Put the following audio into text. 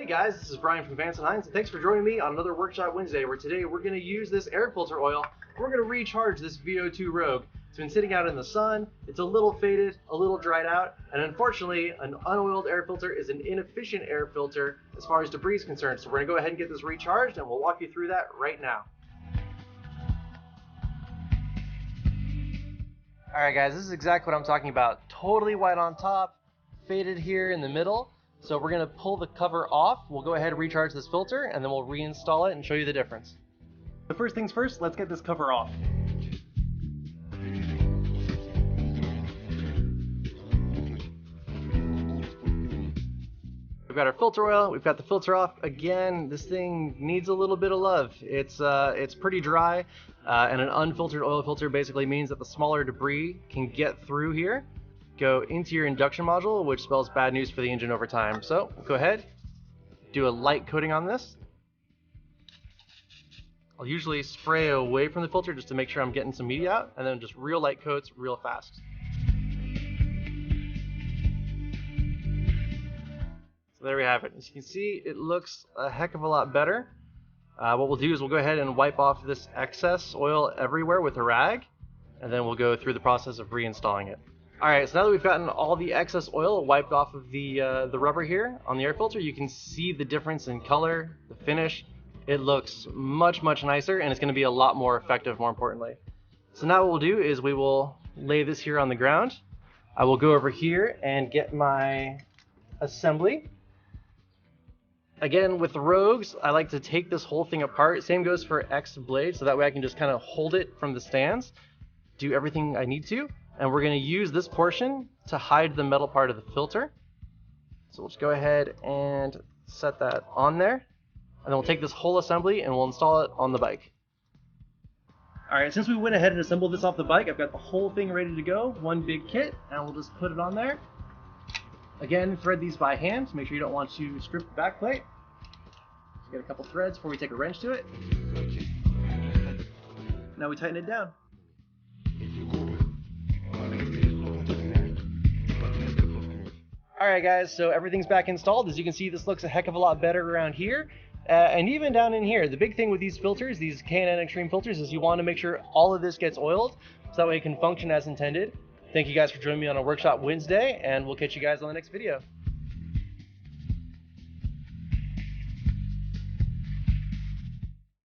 guys, this is Byron from Vance Hines, and thanks for joining me on another Workshop Wednesday, where today we're going to use this air filter oil. We're going to recharge this VO2 Rogue. It's been sitting out in the sun, it's a little faded, a little dried out, and unfortunately, an unoiled air filter is an inefficient air filter as far as debris is concerned. So we're going to go ahead and get this recharged, and we'll walk you through that right now. Alright guys, this is exactly what I'm talking about. Totally white on top, faded here in the middle. So we're going to pull the cover off, we'll go ahead and recharge this filter, and then we'll reinstall it and show you the difference. The first things first, let's get this cover off. We've got our filter oil, we've got the filter off. Again, this thing needs a little bit of love. It's pretty dry, and an unfiltered oil filter basically means that the smaller debris can get through here, go into your induction module, which spells bad news for the engine over time. So go ahead, do a light coating on this. I'll usually spray away from the filter just to make sure I'm getting some media out, and then just real light coats real fast. So there we have it. As you can see, it looks a heck of a lot better. What we'll do is we'll go ahead and wipe off this excess oil everywhere with a rag, and then we'll go through the process of reinstalling it. Alright, so now that we've gotten all the excess oil wiped off of the rubber here on the air filter, you can see the difference in color, the finish. It looks much, much nicer, and it's going to be a lot more effective, more importantly. So now what we'll do is we will lay this here on the ground. I will go over here and get my assembly. Again, with the Rogues, I like to take this whole thing apart. Same goes for X blade, so that way I can just kind of hold it from the stands, do everything I need to. And we're going to use this portion to hide the metal part of the filter. So we'll just go ahead and set that on there. And then we'll take this whole assembly and we'll install it on the bike. Alright, since we went ahead and assembled this off the bike, I've got the whole thing ready to go. One big kit, and we'll just put it on there. Again, thread these by hand. Make sure you don't want to strip the back plate. Just get a couple threads before we take a wrench to it. Now we tighten it down. Alright guys, so everything's back installed. As you can see, this looks a heck of a lot better around here. And even down in here. The big thing with these filters, these K&N Extreme filters, is you want to make sure all of this gets oiled, so that way it can function as intended. Thank you guys for joining me on a Workshop Wednesday, and we'll catch you guys on the next video.